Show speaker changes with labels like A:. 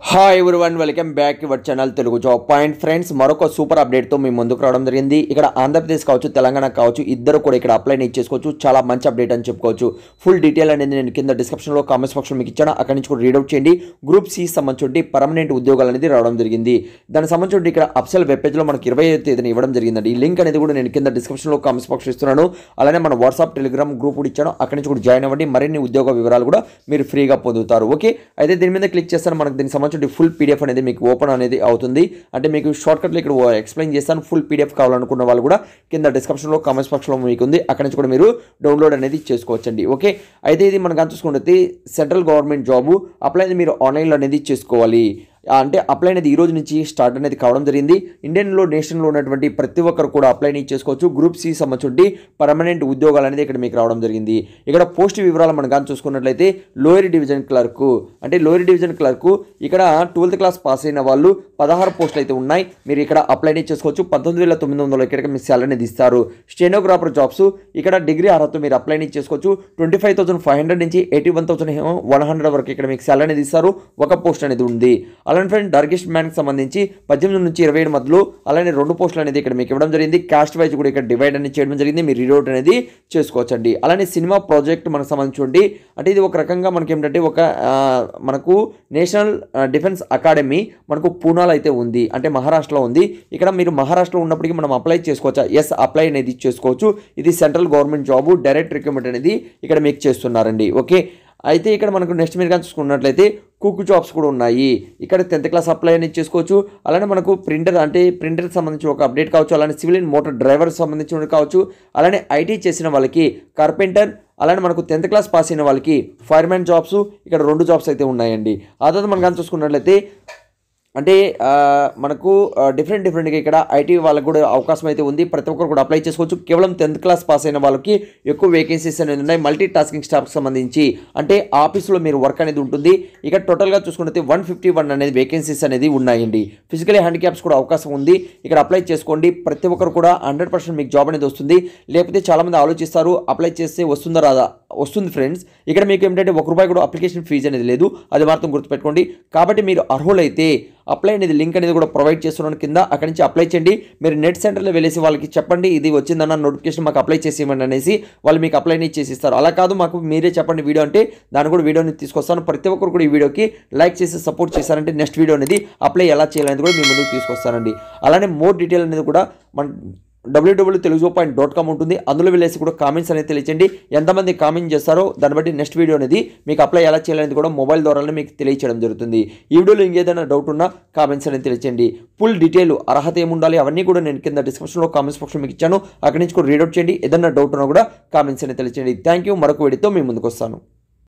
A: Hi everyone, welcome back your channel Telugu job point. Friends, మరొక super అప్డేట్తో మీ ముందుకు రావడం జరిగింది. ఇక్కడ ఆంధ్రప్రదేశ్ కావచ్చు, తెలంగాణ కావచ్చు, ఇద్దరు కూడా ఇక్కడ అప్లై చేసుకోవచ్చు. చాలా మంచి అప్డేట్ అని చెప్పుకోవచ్చు. ఫుల్ డీటెయిల్ అనేది నేను కింద డిస్క్రిప్షన్లో కామెంట్స్ బాక్స్లో మీకు ఇచ్చాను. అక్కడి నుంచి కూడా రీడౌట్ చేయండి. గ్రూప్ సి సంబంధించి పర్మనెంట్ ఉద్యోగాలు అనేది రావడం జరిగింది. దానికి సంబంధించి ఇక్కడ అప్సెల్ వెబ్ పేజ్లో మనకి 20వ తేదీన ఇవ్వడం జరిగిందండి. ఈ లింక్ అనేది కూడా నేను కింద డిస్క్రిప్షన్లో కామెంట్స్ బాక్స్ ఇస్తున్నాను. అలానే మన వాట్సాప్ టెలిగ్రామ్ గ్రూప్ కూడా ఇచ్చాను. అక్కడి నుంచి కూడా జాయిన్ అవ్వండి. మరిన్ని ఉద్యోగ వివరాలు కూడా మీరు ఫ్రీగా పొందుతారు. ఓకే, అయితే దీని మీద క్లిక్ చేస్తాను. మనకు దీనికి సంబంధించి ఫుల్ పీడిఎఫ్ అనేది మీకు ఓపెన్ అనేది అవుతుంది. అంటే మీకు షార్ట్ కట్లో ఇక్కడ ఎక్స్ప్లెయిన్ చేస్తాను. ఫుల్ పీడిఎఫ్ కావాలనుకున్న వాళ్ళు కూడా కింద డిస్క్రిప్షన్లో కామెంట్స్ బాక్స్లో మీకు ఉంది. అక్కడి నుంచి కూడా మీరు డౌన్లోడ్ అనేది చేసుకోవచ్చండి. ఓకే, అయితే ఇది మనకు చూసుకుంటే సెంట్రల్ గవర్నమెంట్ జాబు అప్లై అనేది మీరు ఆన్లైన్లో అనేది చేసుకోవాలి. అంటే అప్లై అనేది ఈ రోజు నుంచి స్టార్ట్ అనేది కావడం జరిగింది. నేషన్లో ఉన్నటువంటి ప్రతి ఒక్కరు కూడా అప్లై అనేది చేసుకోవచ్చు. గ్రూప్ సి సంబంధించి పర్మనెంట్ ఉద్యోగాలు అనేది ఇక్కడ మీకు రావడం జరిగింది. ఇక్కడ పోస్ట్ వివరాలు మనం కానీ చూసుకున్నట్లయితే లోయర్ డివిజన్ క్లర్కు, అంటే లోయర్ డివిజన్ క్లర్కు ఇక్కడ 12th క్లాస్ పాస్ అయిన వాళ్ళు 16 పోస్టులు అయితే ఉన్నాయి. మీరు ఇక్కడ అప్లై అనేది చేసుకోవచ్చు. 19,900 ఇక్కడ మీకు శాలరీ అనేది ఇస్తారు. స్టెనోగ్రాఫర్ జాబ్స్ ఇక్కడ డిగ్రీ అర్హత మీరు అప్లై అనేది చేసుకోవచ్చు. 25,500 నుంచి 81,100 వరకు ఇక్కడ మీకు శాలరీ అనేది ఇస్తారు. ఒక పోస్ట్ అనేది ఉంది. అలానే ఫ్రెండ్ డార్గెస్ట్ మ్యాన్కి సంబంధించి 18 నుంచి 27 మధ్యలో అలానే 2 పోస్టులు అనేది ఇక్కడ మీకు ఇవ్వడం జరిగింది. కాస్ట్ వైజ్ కూడా ఇక్కడ డివైడ్ అనేది చేయడం జరిగింది. మీరు రీడౌట్ అనేది చేసుకోవచ్చండి. అలానే సినిమా ప్రాజెక్ట్ మనకు సంబంధించి అంటే ఇది ఒక రకంగా మనకి ఏమిటంటే మనకు నేషనల్ డిఫెన్స్ అకాడమీ మనకు పూనాలో అయితే ఉంది, అంటే మహారాష్ట్రలో ఉంది. ఇక్కడ మీరు మహారాష్ట్రలో ఉన్నప్పటికీ మనం అప్లై చేసుకోవచ్చా? ఎస్, అప్లై అనేది చేసుకోవచ్చు. ఇది central government job, direct recruitment అనేది ఇక్కడ మీకు చేస్తున్నారండి. ఓకే, అయితే ఇక్కడ మనకు నెక్స్ట్ మీరు కానీ చూసుకున్నట్లయితే కుక్ జాబ్స్ కూడా ఉన్నాయి. ఇక్కడ 10th క్లాస్ అప్లై అనేది చేసుకోవచ్చు. అలానే మనకు ప్రింటర్కి సంబంధించి ఒక అప్డేట్ కావచ్చు. అలానే సివిల్ అండ్ మోటార్ డ్రైవర్ సంబంధించి కావచ్చు. అలానే ఐటీ చేసిన వాళ్ళకి కార్పెంటర్, అలానే మనకు 10th క్లాస్ పాస్ అయిన వాళ్ళకి ఫైర్మ్యాన్ జాబ్స్, ఇక్కడ 2 జాబ్స్ అయితే ఉన్నాయండి. ఆ తర్వాత మనం కానీ చూసుకున్నట్లయితే అంటే మనకు డిఫరెంట్గా ఇక్కడ ఐటీ వాళ్ళకి కూడా అవకాశం అయితే ఉంది. ప్రతి ఒక్కరు కూడా అప్లై చేసుకోవచ్చు. కేవలం 10th క్లాస్ పాస్ అయిన వాళ్ళకి ఎక్కువ వేకెన్సీస్ అనేది ఉన్నాయి. మల్టీ టాస్కింగ్ స్టాఫ్కి సంబంధించి అంటే ఆఫీస్లో మీరు వర్క్ అనేది ఉంటుంది. ఇక్కడ టోటల్గా చూసుకుంటే 151 అనేది వేకెన్సీస్ అనేది ఉన్నాయండి. ఫిజికలీ హ్యాండిక్యాప్స్ కూడా అవకాశం ఉంది. ఇక్కడ అప్లై చేసుకోండి. ప్రతి ఒక్కరు కూడా 100% మీకు జాబ్ అనేది వస్తుంది. లేకపోతే చాలామంది ఆలోచిస్తారు అప్లై చేస్తే వస్తుందా రాదా. వస్తుంది ఫ్రెండ్స్. ఇక్కడ మీకు ఏమిటంటే ₹1 కూడా అప్లికేషన్ ఫీజు అనేది లేదు. అది మాత్రం గుర్తుపెట్టుకోండి. కాబట్టి మీరు అర్హులైతే అప్లై అనేది లింక్ అనేది కూడా ప్రొవైడ్ చేస్తున్నాను కింద. అక్కడి నుంచి అప్లై చేయండి. మీరు నెట్ సెంటర్లో వెళ్ళేసి వాళ్ళకి చెప్పండి ఇది వచ్చిందన్న నోటిఫికేషన్ మాకు అప్లై చేసేయమని అనేసి వాళ్ళు మీకు అప్లై అనేది చేసిస్తారు. అలా కాదు మాకు మీరే చెప్పండి వీడియో అంటే దాన్ని కూడా వీడియోని తీసుకొస్తాను. ప్రతి ఒక్కరు కూడా ఈ వీడియోకి లైక్ చేసి సపోర్ట్ చేశారంటే నెక్స్ట్ వీడియో అనేది అప్లై ఎలా చేయాలనేది కూడా మీ ముందుకు తీసుకొస్తానండి. అలానే మోర్ డీటెయిల్ అనేది కూడా మన www.telugujob.com ఉంటుంది. అందులో వెళ్ళేసి కూడా కామెంట్స్ అనేది తెలియచేయండి. ఎంతమంది కామెంట్ చేస్తారో దాన్ని బట్టి నెక్స్ట్ వీడియో అనేది మీకు అప్లై ఎలా చేయాలనేది కూడా మొబైల్ ద్వారానే మీకు తెలియచేయడం జరుగుతుంది. ఈ వీడియోలో ఇంకేదైనా డౌట్ ఉన్నా కామెంట్స్ అనేది తెలియచేయండి. ఫుల్ డీటెయిల్ అర్హత ఏముండాలి అవన్నీ కూడా నేను కింద డిస్క్రిప్షన్లో కామెంట్స్ బాక్స్లో మీకు ఇచ్చాను. అక్కడి నుంచి కూడా రీడౌట్ చేయండి. ఏదైనా డౌట్ ఉన్నా కూడా కామెంట్స్ అనేది తెలియచేయండి. Thank you. మరొక వీడియోతో మీ ముందుకు వస్తాను.